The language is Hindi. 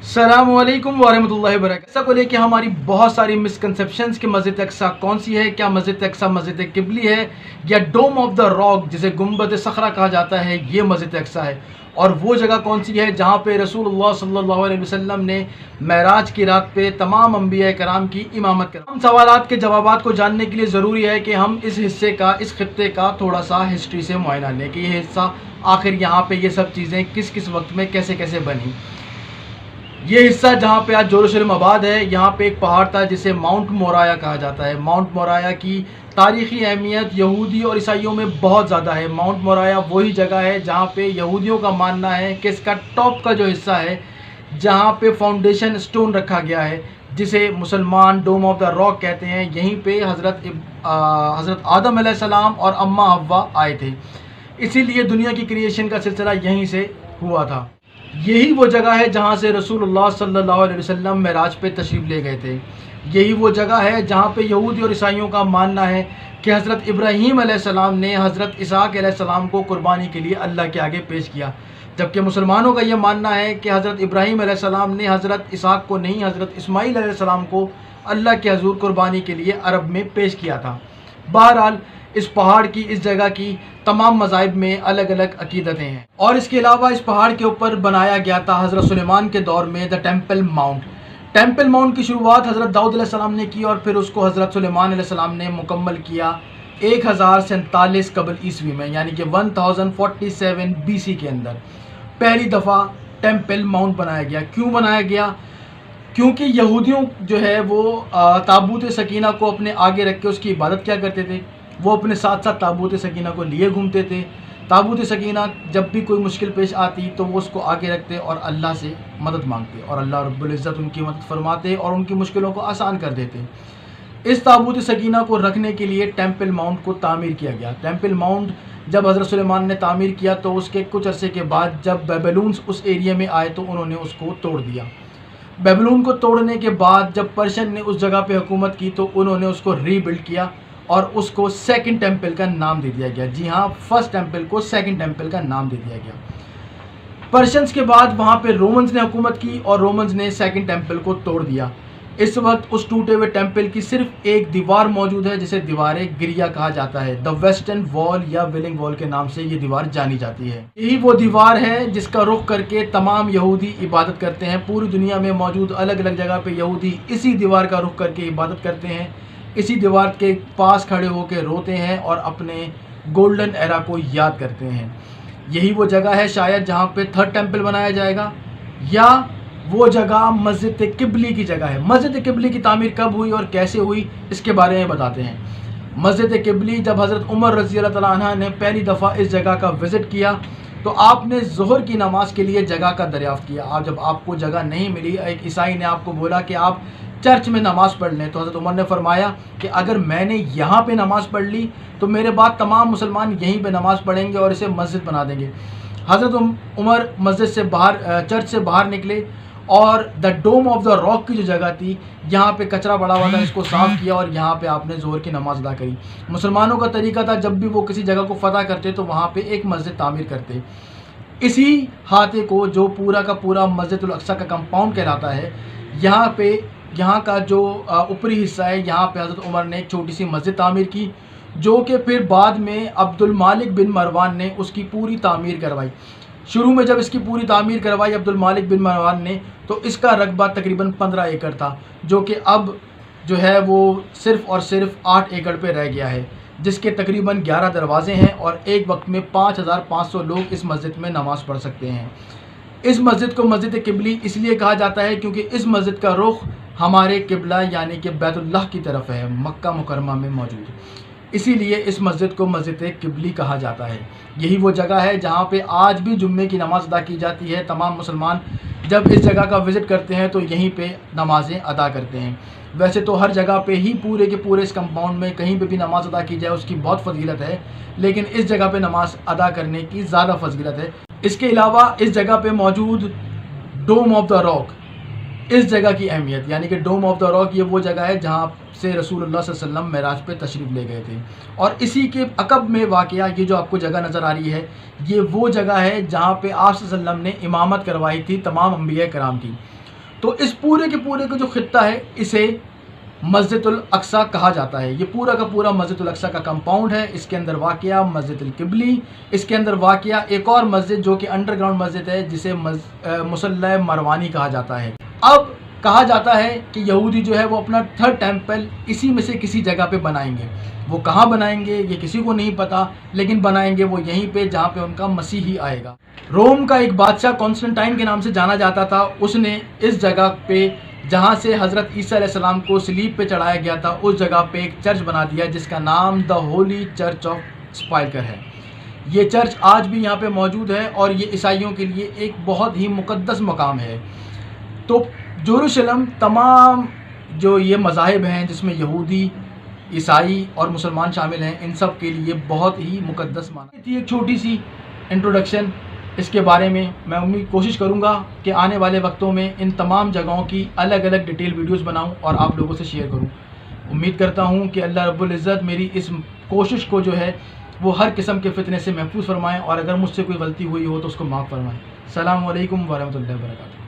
अस्सलामुअलैकुम वरहमतुल्लाहि वबरकातुहू। ऐसा को लेकर हमारी बहुत सारी मिसकंसेप्शंस कि मस्जिद अक्सा कौन सी है, क्या मस्जिद अक्सा मस्जिद किबली है या डोम ऑफ द रॉक जिसे गुम्बद सखरा कहा जाता है, ये मस्जिद अक्सा है। और वो जगह कौन सी है जहाँ पे रसूलुल्लाह सल्लल्लाहु अलैहि वसल्लम ने महराज की रात पे तमाम अंबिया कराम की इमामत कर। हम सवालात के जवाबात को जानने के लिए ज़रूरी है कि हम इस हिस्से का, इस खित्ते का थोड़ा सा हिस्ट्री से मुआयना लें कि ये हिस्सा आखिर यहाँ पे ये सब चीज़ें किस किस वक्त में कैसे कैसे बनी। ये हिस्सा जहाँ पे आज जेरूसलम आबाद है, यहाँ पे एक पहाड़ था जिसे माउंट मोराया कहा जाता है। माउंट मोराया की तारीख़ी अहमियत यहूदी और ईसाइयों में बहुत ज़्यादा है। माउंट मोराया वही जगह है जहाँ पे यहूदियों का मानना है कि इसका टॉप का जो हिस्सा है, जहाँ पे फाउंडेशन स्टोन रखा गया है, जिसे मुसलमान डोम ऑफ द रॉक कहते हैं, यहीं पे हज़रत आदम अलैहिस्सलाम और अम्मा हव्वा आए थे। इसीलिए दुनिया की क्रिएशन का सिलसिला यहीं से हुआ था। यही वो जगह है जहाँ से रसूलुल्लाह सल्लल्लाहु अलैहि वसल्लम मेराज पे तशरीफ़ ले गए थे। यही वो जगह है जहाँ पे यहूदी और ईसाइयों का मानना है कि हज़रत इब्राहीम अलैहिस्सलाम ने हज़रत इसहाक़ अलैहिस्सलाम को कुर्बानी के लिए अल्लाह के आगे पेश किया। जबकि मुसलमानों का ये मानना है कि हज़रत इब्राहीम अलैहिस्सलाम ने हज़रत इसहाक़ को नहीं, हज़रत इस्माईल अलैहिस्सलाम को अल्लाह के हज़ूर कुर्बानी के लिए अरब में पेश किया था। बहरहाल इस पहाड़ की, इस जगह की तमाम मज़ाहिब में अलग अलग अकीदतें हैं। और इसके अलावा इस पहाड़ के ऊपर बनाया गया था हज़रत सुलेमान के दौर में the temple mount. Temple mount की शुरुआत हज़रत दाऊद अलैहिस्सलाम ने की और फिर उसको हज़रत सुलेमान अलैहिस्सलाम ने मुकम्मल किया 1047 कबल ईस्वी में, यानी कि 1047 BC के अंदर पहली दफ़ा टेम्पल माउंट बनाया गया। क्यों बनाया गया? क्योंकि यहूदियों जो है वो ताबूत सकीना को अपने आगे रख के उसकी इबादत क्या करते थे, वो अपने साथ साथ ताबूत सकीना को लिए घूमते थे। ताबूत सकीना जब भी कोई मुश्किल पेश आती तो वो उसको आगे रखते और अल्लाह से मदद मांगते और अल्लाह रब्बुल इज़्ज़त उनकी मदद फरमाते और उनकी मुश्किलों को आसान कर देते। इस ताबूत सकीना को रखने के लिए टेम्पल माउंट को तामीर किया गया। टेम्पल माउंट जब हज़रत सुलेमान ने तामीर किया तो उसके कुछ अरसे के बाद जब बेबीलोन्स उस एरिया में आए तो उन्होंने उसको तोड़ दिया। बेबीलोन को तोड़ने के बाद जब पर्शियन ने उस जगह पे हुकूमत की तो उन्होंने उसको रीबिल्ड किया और उसको सेकंड टेम्पल का नाम दे दिया गया। जी हाँ, फर्स्ट टेम्पल को सेकंड टेम्पल का नाम दे दिया गया। पर्शियंस के बाद वहाँ पे रोमन्स ने हुकूमत की और रोमन्स ने सेकंड टेम्पल को तोड़ दिया। इस वक्त उस टूटे हुए टेम्पल की सिर्फ एक दीवार मौजूद है जिसे दीवार गिरिया कहा जाता है। द वेस्टर्न वॉल या विलिंग वॉल के नाम से ये दीवार जानी जाती है। यही वो दीवार है जिसका रुख करके तमाम यहूदी इबादत करते हैं। पूरी दुनिया में मौजूद अलग अलग जगह पे यहूदी इसी दीवार का रुख करके इबादत करते हैं, इसी दीवार के पास खड़े होकर रोते हैं और अपने गोल्डन एरा को याद करते हैं। यही वो जगह है शायद जहाँ पे थर्ड टेम्पल बनाया जाएगा, या वो जगह मस्जिद किबली की जगह है। मस्जिद किबली की तामीर कब हुई और कैसे हुई, इसके बारे में बताते हैं। मस्जिद किबली जब हज़रत उमर रज़ी अल्लाह तआला अन्हा ने पहली दफ़ा इस जगह का विज़िट किया तो आपने ज़ोहर की नमाज़ के लिए जगह का दरियाफ़्त किया। और जब आपको जगह नहीं मिली, एक ईसाई ने आपको बोला कि आप चर्च में नमाज़ पढ़ लें, तो हज़रत उमर ने फरमाया कि अगर मैंने यहाँ पे नमाज़ पढ़ ली तो मेरे बाद तमाम मुसलमान यहीं पे नमाज़ पढ़ेंगे और इसे मस्जिद बना देंगे। हज़रत उमर मस्जिद से बाहर, चर्च से बाहर निकले और the dome of the rock की जो जगह थी, यहाँ पे कचरा पड़ा हुआ था, इसको साफ़ किया और यहाँ पे आपने ज़ोहर की नमाज़ अदा करी। मुसलमानों का तरीका था जब भी वो किसी जगह को फ़तह करते तो वहाँ पे एक मस्जिद तामीर करते। इसी हाथे को जो पूरा का पूरा मस्जिद उल अक्सा का कंपाउंड कहलाता है, यहाँ का जो ऊपरी हिस्सा है, यहाँ पे हज़रत उमर ने एक छोटी सी मस्जिद तामीर की, जो कि फिर बाद में अब्दुल मालिक बिन मरवान ने उसकी पूरी तामीर करवाई। शुरू में जब इसकी पूरी तामीर करवाई अब्दुल मालिक बिन मरवान ने, तो इसका रकबा तकरीबन 15 एकड़ था, जो कि अब जो है वो सिर्फ़ और सिर्फ 8 एकड़ पे रह गया है, जिसके तकरीबन 11 दरवाजे हैं और एक वक्त में 5500 लोग इस मस्जिद में नमाज़ पढ़ सकते हैं। इस मस्जिद को मस्जिद किबली इसलिए कहा जाता है क्योंकि इस मस्जिद का रुख हमारे किबला यानी कि बैतुल्लाह की तरफ है, मक्का मुकरमा में मौजूद। इसीलिए इस मस्जिद को मस्जिद किबली कहा जाता है। यही वो जगह है जहाँ पे आज भी जुम्मे की नमाज़ अदा की जाती है। तमाम मुसलमान जब इस जगह का विज़िट करते हैं तो यहीं पे नमाज़ें अदा करते हैं। वैसे तो हर जगह पे ही पूरे के पूरे इस कंपाउंड में कहीं पे भी नमाज़ अदा की जाए उसकी बहुत फजीलत है, लेकिन इस जगह पे नमाज़ अदा करने की ज़्यादा फजीलत है। इसके अलावा इस जगह पे मौजूद डोम ऑफ द रॉक, इस जगह की अहमियत, यानी कि डोम ऑफ द रॉक ये वो जगह है जहाँ से रसूलुल्लाह सल्लल्लाहु अलैहि वसल्लम मेराज पे तशरीफ़ ले गए थे। और इसी के अकब में वाक़या ये जो आपको जगह नज़र आ रही है, ये वो जगह है जहाँ पे आप सल्लल्लाहु अलैहि वसल्लम ने इमामत करवाई थी तमाम अंबिया कराम की। तो इस पूरे के पूरे का जो खित्ता है इसे मस्जिदुल अक्सा कहा जाता है। ये पूरा का पूरा मस्जिदुल अक्सा का कंपाउंड है। इसके अंदर वाक़या मस्जिदुल किबली, इसके अंदर वाक़या एक और मस्जिद जो कि अंडरग्राउंड मस्जिद है जिसे मुसल्ला मरवानी कहा जाता है। अब कहा जाता है कि यहूदी जो है वो अपना थर्ड टेम्पल इसी में से किसी जगह पे बनाएंगे। वो कहाँ बनाएंगे ये किसी को नहीं पता, लेकिन बनाएंगे वो यहीं पे जहाँ पे उनका मसीह ही आएगा। रोम का एक बादशाह कॉन्स्टेंटाइन के नाम से जाना जाता था। उसने इस जगह पे जहाँ से हज़रत ईसा अलैहिस्सलाम को सलीब पे चढ़ाया गया था उस जगह पे एक चर्च बना दिया जिसका नाम the holy church of sepulchre है। ये चर्च आज भी यहाँ पे मौजूद है और ये ईसाइयों के लिए एक बहुत ही मुक़द्दस मकाम है। तो जेरूशलम तमाम जो ये मज़ाहिब हैं जिसमें यहूदी, ईसाई और मुसलमान शामिल हैं, इन सब के लिए बहुत ही मुक़द्दस माना। थी एक छोटी सी इंट्रोडक्शन इसके बारे में। मैं उम्मीद कोशिश करूँगा कि आने वाले वक्तों में इन तमाम जगहों की अलग अलग डिटेल वीडियोस बनाऊं और आप लोगों से शेयर करूं। उम्मीद करता हूं कि अल्लाह रब्बुल इज़्ज़त मेरी इस कोशिश को जो है वो हर किस्म के फितने से महफूज फरमाएँ और अगर मुझसे कोई गलती हुई हो तो उसको माफ़ फरमाएँ। अस्सलामु अलैकुम व रहमतुल्लाहि व बरकातुहू।